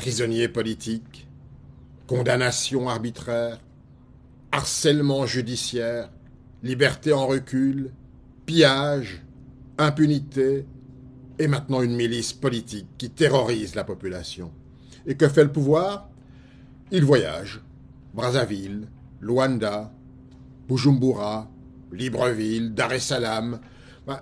Prisonniers politiques, condamnations arbitraires, harcèlement judiciaire, liberté en recul, pillage, impunité, et maintenant une milice politique qui terrorise la population. Et que fait le pouvoir? Il voyage. Brazzaville, Luanda, Bujumbura, Libreville, Dar es Salaam.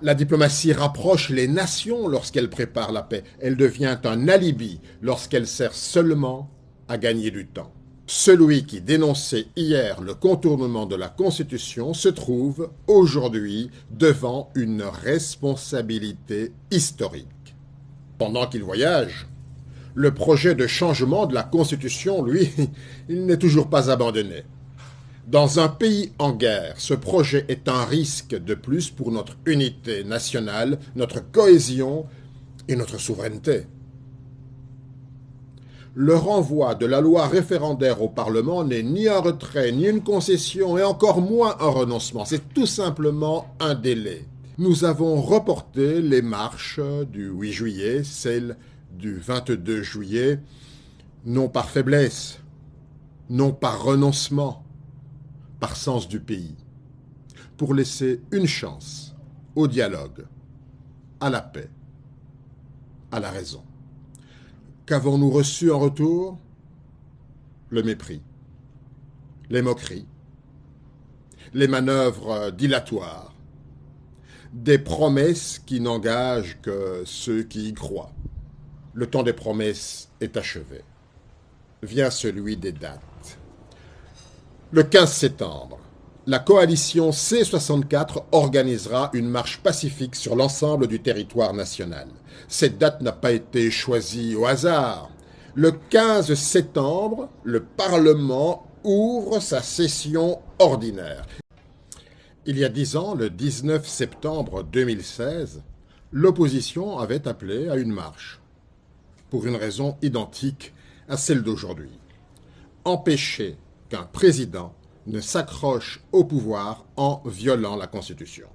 La diplomatie rapproche les nations lorsqu'elle prépare la paix. Elle devient un alibi lorsqu'elle sert seulement à gagner du temps. Celui qui dénonçait hier le contournement de la Constitution se trouve aujourd'hui devant une responsabilité historique. Pendant qu'il voyage, le projet de changement de la Constitution, lui, il n'est toujours pas abandonné. Dans un pays en guerre, ce projet est un risque de plus pour notre unité nationale, notre cohésion et notre souveraineté. Le renvoi de la loi référendaire au Parlement n'est ni un retrait, ni une concession, et encore moins un renoncement. C'est tout simplement un délai. Nous avons reporté les marches du 8 juillet, celles du 22 juillet, non par faiblesse, non par renoncement, par sens du pays, pour laisser une chance au dialogue, à la paix, à la raison. Qu'avons-nous reçu en retour? Le mépris, les moqueries, les manœuvres dilatoires, des promesses qui n'engagent que ceux qui y croient. Le temps des promesses est achevé. Vient celui des dates. Le 15 septembre, la coalition C64 organisera une marche pacifique sur l'ensemble du territoire national. Cette date n'a pas été choisie au hasard. Le 15 septembre, le Parlement ouvre sa session ordinaire. Il y a 10 ans, le 19 septembre 2016, l'opposition avait appelé à une marche, pour une raison identique à celle d'aujourd'hui. Empêcher qu'un président ne s'accroche au pouvoir en violant la Constitution.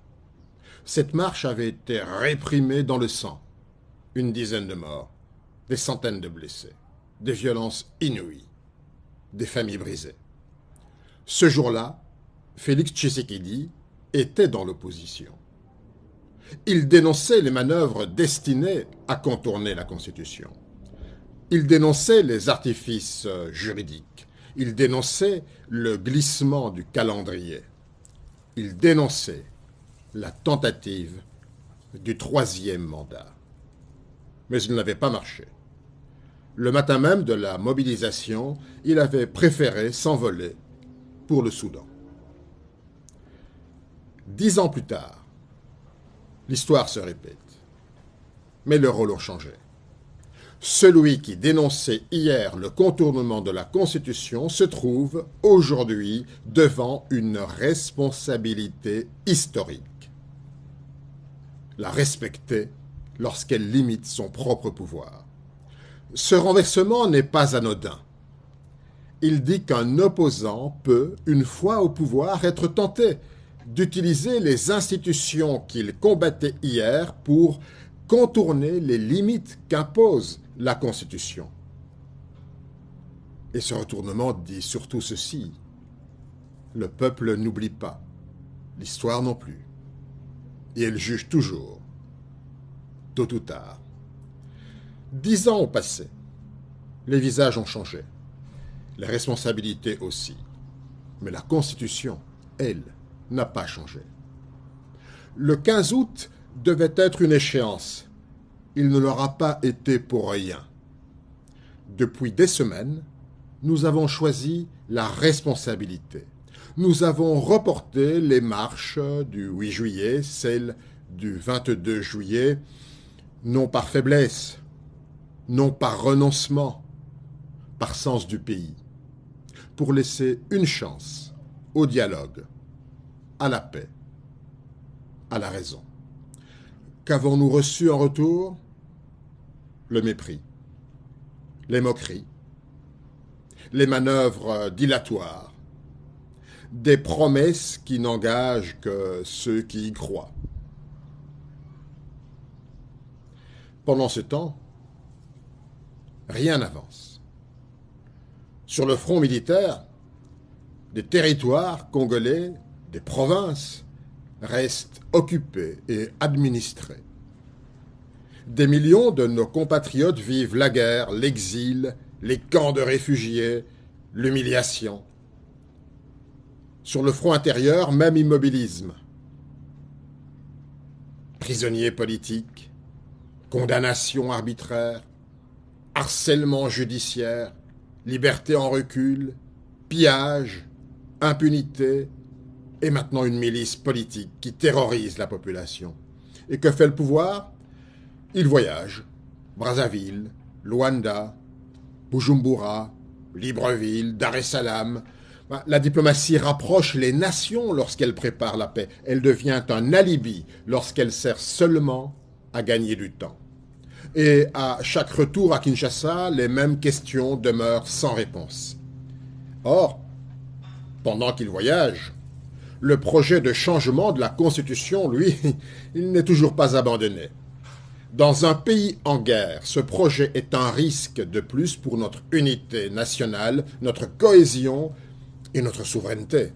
Cette marche avait été réprimée dans le sang. Une dizaine de morts, des centaines de blessés, des violences inouïes, des familles brisées. Ce jour-là, Félix Tshisekedi était dans l'opposition. Il dénonçait les manœuvres destinées à contourner la Constitution. Il dénonçait les artifices juridiques. Il dénonçait le glissement du calendrier. Il dénonçait la tentative du troisième mandat. Mais il n'avait pas marché. Le matin même de la mobilisation, il avait préféré s'envoler pour le Soudan. 10 ans plus tard, l'histoire se répète. Mais les rôles ont changé. Celui qui dénonçait hier le contournement de la Constitution se trouve aujourd'hui devant une responsabilité historique. La respecter lorsqu'elle limite son propre pouvoir. Ce renversement n'est pas anodin. Il dit qu'un opposant peut, une fois au pouvoir, être tenté d'utiliser les institutions qu'il combattait hier pour contourner les limites qu'impose la Constitution. Et ce retournement dit surtout ceci: le peuple n'oublie pas, l'histoire non plus, et elle juge toujours, tôt ou tard. 10 ans ont passé, les visages ont changé, les responsabilités aussi, mais la Constitution, elle, n'a pas changé. Le 15 août devait être une échéance. Il ne l'aura pas été pour rien. Depuis des semaines, nous avons choisi la responsabilité. Nous avons reporté les marches du 8 juillet, celles du 22 juillet, non par faiblesse, non par renoncement, par sens du pays, pour laisser une chance au dialogue, à la paix, à la raison. Qu'avons-nous reçu en retour? Le mépris, les moqueries, les manœuvres dilatoires, des promesses qui n'engagent que ceux qui y croient. Pendant ce temps, rien n'avance. Sur le front militaire, des territoires congolais, des provinces, restent occupés et administrés. Des millions de nos compatriotes vivent la guerre, l'exil, les camps de réfugiés, l'humiliation. Sur le front intérieur, même immobilisme. Prisonniers politiques, condamnations arbitraires, harcèlement judiciaire, liberté en recul, pillage, impunité, et maintenant une milice politique qui terrorise la population. Et que fait le pouvoir? Il voyage. Brazzaville, Luanda, Bujumbura, Libreville, Dar es Salaam. La diplomatie rapproche les nations lorsqu'elle prépare la paix. Elle devient un alibi lorsqu'elle sert seulement à gagner du temps. Et à chaque retour à Kinshasa, les mêmes questions demeurent sans réponse. Or, pendant qu'il voyage, le projet de changement de la Constitution, lui, il n'est toujours pas abandonné. Dans un pays en guerre, ce projet est un risque de plus pour notre unité nationale, notre cohésion et notre souveraineté.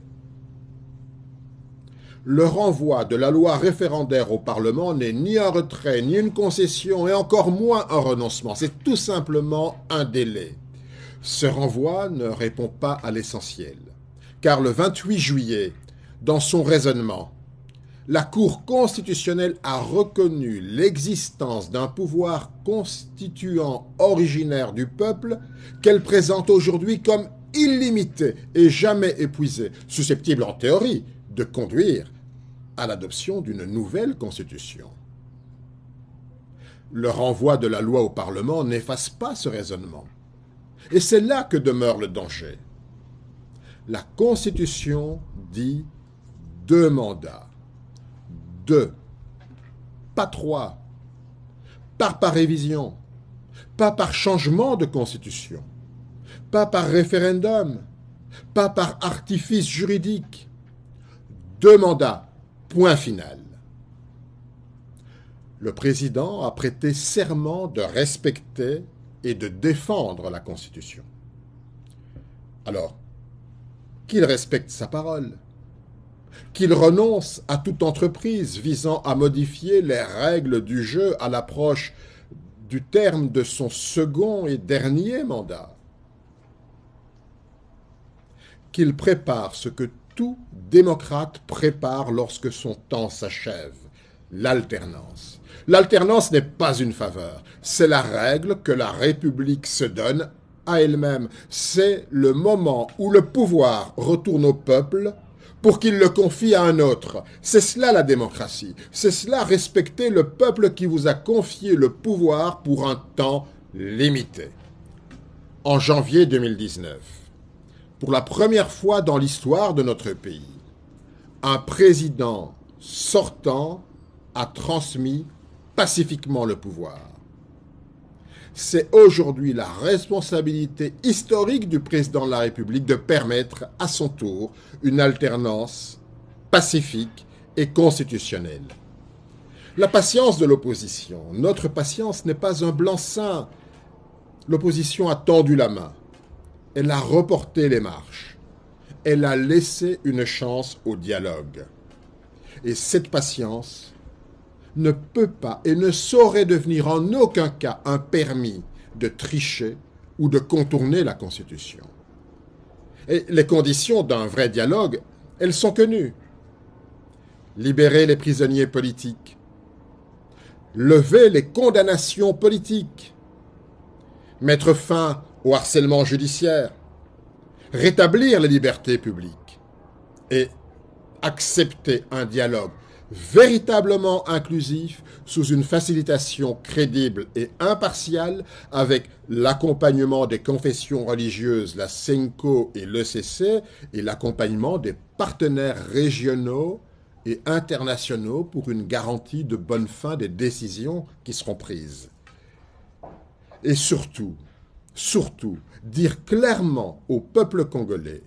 Le renvoi de la loi référendaire au Parlement n'est ni un retrait, ni une concession, et encore moins un renoncement. C'est tout simplement un délai. Ce renvoi ne répond pas à l'essentiel. Car le 28 juillet, dans son raisonnement, la Cour constitutionnelle a reconnu l'existence d'un pouvoir constituant originaire du peuple qu'elle présente aujourd'hui comme illimité et jamais épuisé, susceptible en théorie de conduire à l'adoption d'une nouvelle constitution. Le renvoi de la loi au Parlement n'efface pas ce raisonnement. Et c'est là que demeure le danger. La Constitution dit 2 mandats. 2, pas 3, pas par révision, pas par changement de constitution, pas par référendum, pas par artifice juridique. 2 mandats, point final. Le président a prêté serment de respecter et de défendre la Constitution. Alors, qu'il respecte sa parole, qu'il renonce à toute entreprise visant à modifier les règles du jeu à l'approche du terme de son second et dernier mandat, qu'il prépare ce que tout démocrate prépare lorsque son temps s'achève, l'alternance. L'alternance n'est pas une faveur, c'est la règle que la République se donne à elle-même. C'est le moment où le pouvoir retourne au peuple pour qu'il le confie à un autre. C'est cela la démocratie. C'est cela respecter le peuple qui vous a confié le pouvoir pour un temps limité. En janvier 2019, pour la première fois dans l'histoire de notre pays, un président sortant a transmis pacifiquement le pouvoir. C'est aujourd'hui la responsabilité historique du président de la République de permettre à son tour une alternance pacifique et constitutionnelle. La patience de l'opposition, notre patience n'est pas un blanc-seing. L'opposition a tendu la main, elle a reporté les marches, elle a laissé une chance au dialogue. Et cette patience ne peut pas et ne saurait devenir en aucun cas un permis de tricher ou de contourner la Constitution. Et les conditions d'un vrai dialogue, elles sont connues. Libérer les prisonniers politiques, lever les condamnations politiques, mettre fin au harcèlement judiciaire, rétablir les libertés publiques et accepter un dialogue véritablement inclusif sous une facilitation crédible et impartiale avec l'accompagnement des confessions religieuses, la SENCO et l'ECC, et l'accompagnement des partenaires régionaux et internationaux pour une garantie de bonne fin des décisions qui seront prises. Et surtout, dire clairement au peuple congolais: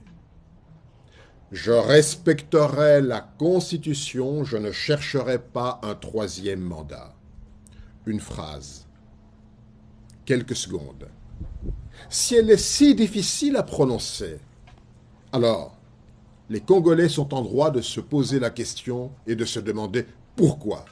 je respecterai la Constitution, je ne chercherai pas un 3e mandat. Une phrase. Quelques secondes. Si elle est si difficile à prononcer, alors les Congolais sont en droit de se poser la question et de se demander pourquoi.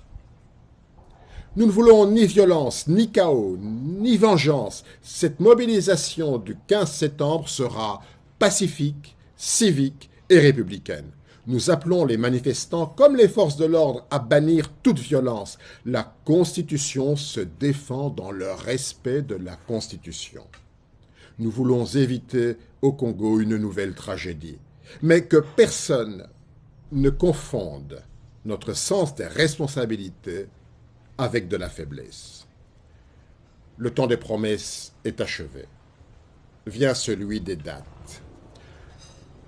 Nous ne voulons ni violence, ni chaos, ni vengeance. Cette mobilisation du 15 septembre sera pacifique, civique et républicaine. Nous appelons les manifestants, comme les forces de l'ordre, à bannir toute violence. La Constitution se défend dans le respect de la Constitution. Nous voulons éviter au Congo une nouvelle tragédie. Mais que personne ne confonde notre sens des responsabilités avec de la faiblesse. Le temps des promesses est achevé. Vient celui des dates.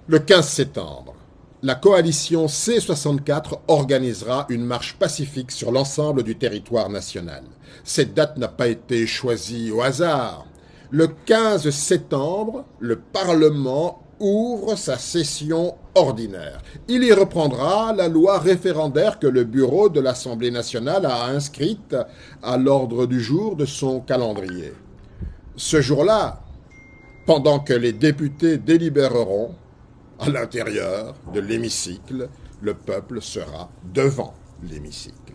Le 15 septembre, la coalition C64 organisera une marche pacifique sur l'ensemble du territoire national. Cette date n'a pas été choisie au hasard. Le 15 septembre, le Parlement ouvre sa session ordinaire. Il y reprendra la loi référendaire que le bureau de l'Assemblée nationale a inscrite à l'ordre du jour de son calendrier. Ce jour-là, pendant que les députés délibéreront, à l'intérieur de l'hémicycle, le peuple sera devant l'hémicycle.